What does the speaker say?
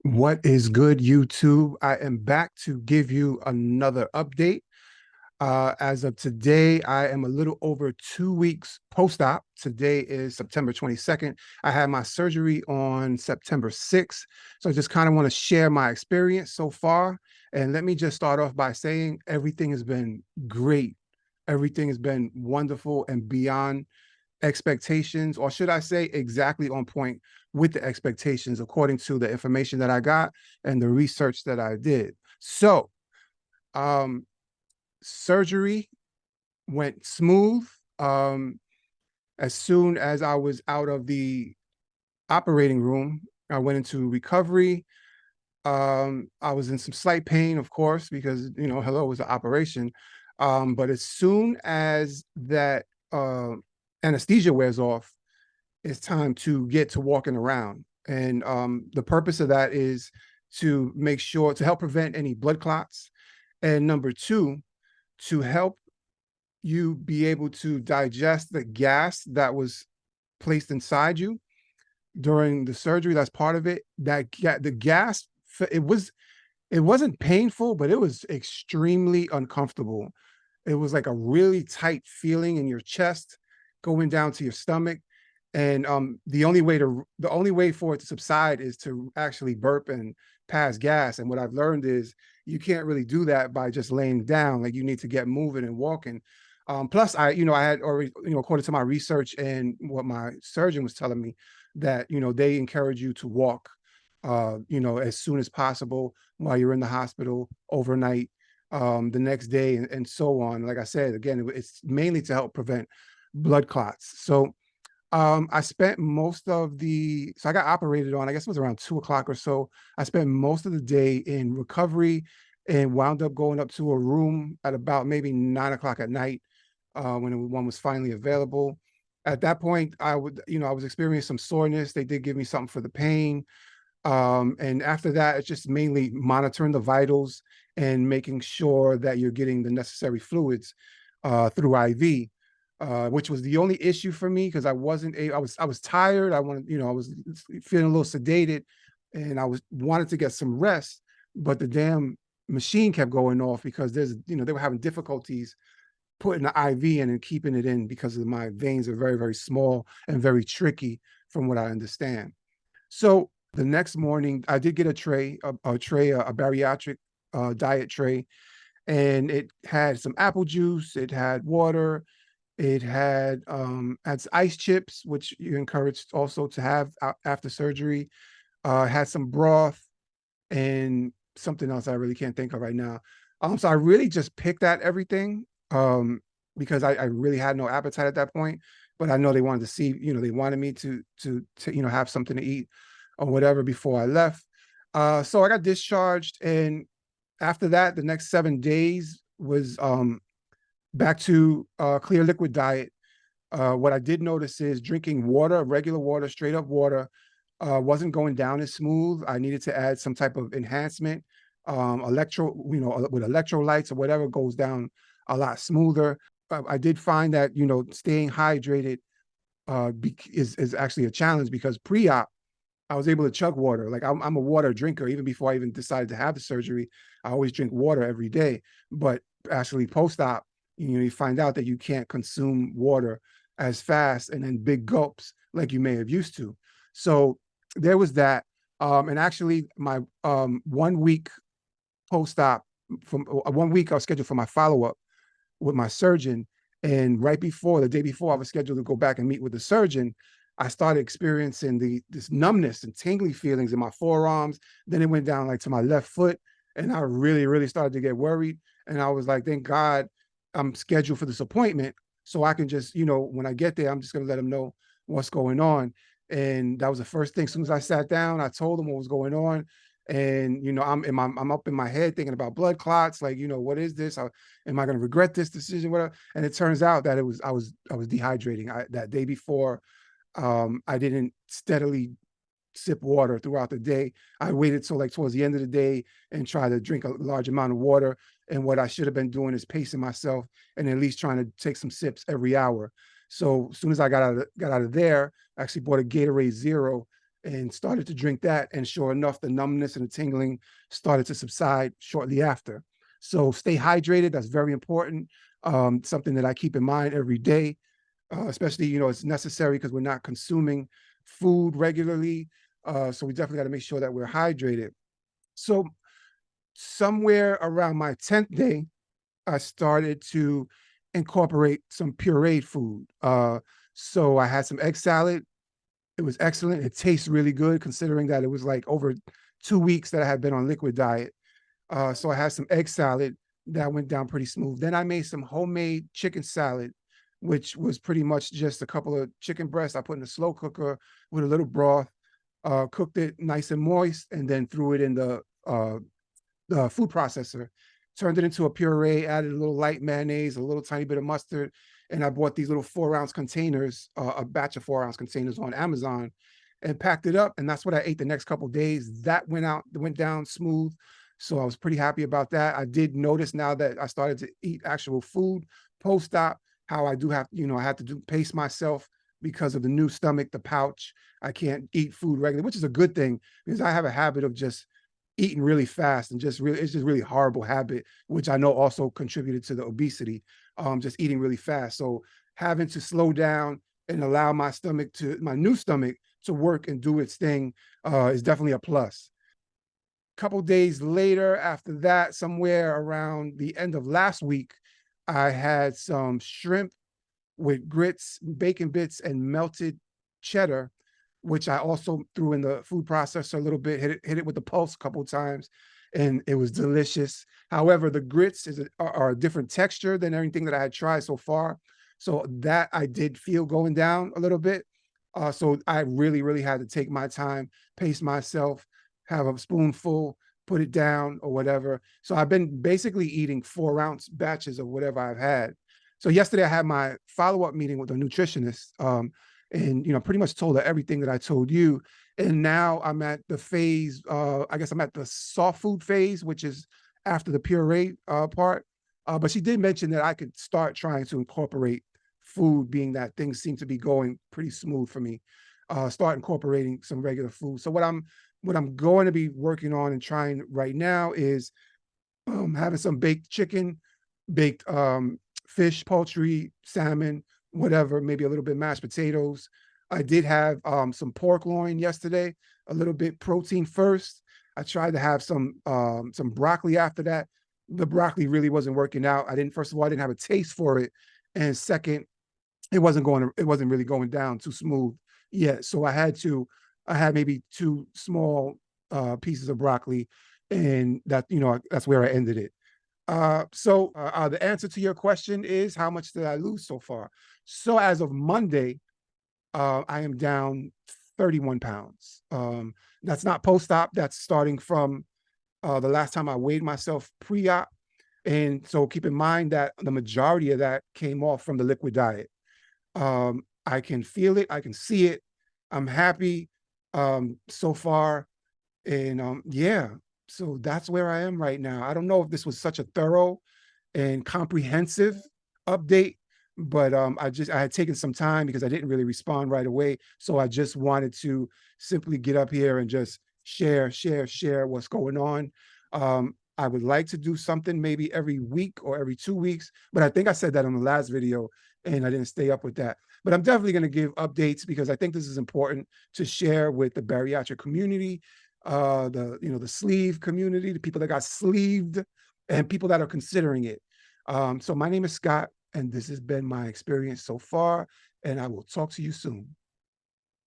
What is good, YouTube? I am back to give you another update. As of today, I am a little over 2 weeks post-op. Today is September 22nd. I had my surgery on September 6th. So I just kind of want to share my experience so far. And let me just start off by saying everything has been great. Everything has been wonderful and beyond expectations, or should I say exactly on point with the expectations, according to the information that I got and the research that I did. So, um, surgery went smooth. Um, as soon as I was out of the operating room, I went into recovery. I was in some slight pain, of course, because hello, it was an operation. But as soon as that anesthesia wears off, it's time to get to walking around. And the purpose of that is to make sure to help prevent any blood clots. And number two, to help you be able to digest the gas that was placed inside you during the surgery. That's part of it. The gas, it was it wasn't painful, but it was extremely uncomfortable. It was like a really tight feeling in your chest going down to your stomach. And the only way for it to subside is to actually burp and pass gas. And what I've learned is you can't really do that by just laying down. Like you need to get moving and walking. Plus, I had already, according to my research and what my surgeon was telling me, that they encourage you to walk, as soon as possible while you're in the hospital overnight, the next day, and so on. Like I said, again, it's mainly to help prevent blood clots. So I got operated on, I guess it was around 2 o'clock or so. I spent most of the day in recovery and wound up going up to a room at about maybe 9 o'clock at night, when one was finally available. At that point, I was experiencing some soreness. They did give me something for the pain. And after that, it's just mainly monitoring the vitals and making sure that you're getting the necessary fluids through IV, which was the only issue for me because I was tired. I was feeling a little sedated, and wanted to get some rest, but the damn machine kept going off because they were having difficulties putting the IV in and keeping it in because of my veins are very, very small and very tricky from what I understand. So the next morning, I did get a bariatric diet tray, and it had some apple juice, it had water, it had ice chips, which you're encouraged also to have after surgery. Had some broth and something else I really can't think of right now. So I really just picked at everything, because I really had no appetite at that point. But I know they wanted to see, they wanted me to have something to eat or whatever before I left. So I got discharged, and after that, the next 7 days was back to clear liquid diet. What I did notice is drinking water, regular water, straight up water, wasn't going down as smooth. I needed to add some type of enhancement, with electrolytes or whatever goes down a lot smoother. I did find that staying hydrated is actually a challenge because pre-op I was able to chug water. Like I'm a water drinker. Even before I even decided to have the surgery, I always drink water every day. But actually, post-op, you find out that you can't consume water as fast and in big gulps like you may have used to. So there was that. And actually, my 1 week post-op, from 1 week, I was scheduled for my follow-up with my surgeon. And right before, the day before I was scheduled to go back and meet with the surgeon, I started experiencing this numbness and tingly feelings in my forearms. Then it went down like to my left foot, and I really, really started to get worried. And I was like, thank God I'm scheduled for this appointment, so I can just, when I get there, I'm just gonna let them know what's going on. And that was the first thing. As soon as I sat down, I told them what was going on. And I'm up in my head thinking about blood clots, like, what is this? Am I going to regret this decision? Whatever. And it turns out that I was dehydrating. That day before, I didn't steadily sip water throughout the day. I waited till like towards the end of the day and try to drink a large amount of water. And what I should have been doing is pacing myself and at least trying to take some sips every hour. So as soon as I got out of there, I actually bought a Gatorade Zero, and started to drink that. And sure enough, the numbness and the tingling started to subside shortly after. So stay hydrated. That's very important. Something that I keep in mind every day, especially, it's necessary because we're not consuming food regularly. So we definitely got to make sure that we're hydrated. So somewhere around my 10th day, I started to incorporate some pureed food. So I had some egg salad. It was excellent. It tastes really good considering that it was like over 2 weeks that I had been on liquid diet. So I had some egg salad that went down pretty smooth. Then I made some homemade chicken salad, which was pretty much just a couple of chicken breasts I put in a slow cooker with a little broth, cooked it nice and moist, and then threw it in the food processor, turned it into a puree, added a little light mayonnaise, a little tiny bit of mustard, and I bought these little 4-ounce containers, a batch of 4-ounce containers on Amazon, and packed it up. And that's what I ate the next couple of days. That went down smooth. So I was pretty happy about that. I did notice now that I started to eat actual food post-op, how I do have, I had to pace myself because of the new stomach, the pouch. I can't eat food regularly, which is a good thing because I have a habit of just eating really fast and it's just really horrible habit, which I know also contributed to the obesity, just eating really fast. So having to slow down and allow my new stomach to work and do its thing is definitely a plus. Couple days later, after that, somewhere around the end of last week, I had some shrimp with grits, bacon bits, and melted cheddar, which I also threw in the food processor a little bit, hit it with the pulse a couple of times, and it was delicious. However, the grits are a different texture than everything that I had tried so far. So that I did feel going down a little bit. So I really, really had to take my time, pace myself, have a spoonful, put it down or whatever. So I've been basically eating 4-ounce batches of whatever I've had. So yesterday I had my follow-up meeting with a nutritionist, and pretty much told her everything that I told you. And now I'm at the phase. I guess I'm at the soft food phase, which is after the puree part. But she did mention that I could start trying to incorporate food, being that things seem to be going pretty smooth for me. Start incorporating some regular food. So what I'm going to be working on and trying right now is having some baked chicken, baked fish, poultry, salmon, whatever, maybe a little bit mashed potatoes. I did have some pork loin yesterday, a little bit protein first. I tried to have some broccoli after that. The broccoli really wasn't working out. First of all, I didn't have a taste for it. And second, it wasn't really going down too smooth yet. So I had maybe two small pieces of broccoli, and that's where I ended it. The answer to your question is, how much did I lose so far? So as of Monday, I am down 31 pounds. That's not post-op. That's starting from the last time I weighed myself pre-op. And so keep in mind that the majority of that came off from the liquid diet. I can feel it. I can see it. I'm happy so far. And yeah, so that's where I am right now. I don't know if this was such a thorough and comprehensive update, but I had taken some time because I didn't really respond right away. So I just wanted to simply get up here and just share what's going on. I would like to do something maybe every week or every 2 weeks, but I think I said that on the last video and I didn't stay up with that. But I'm definitely going to give updates because I think this is important to share with the bariatric community, the sleeve community, the people that got sleeved, and people that are considering it. So my name is Scott, and this has been my experience so far, and I will talk to you soon.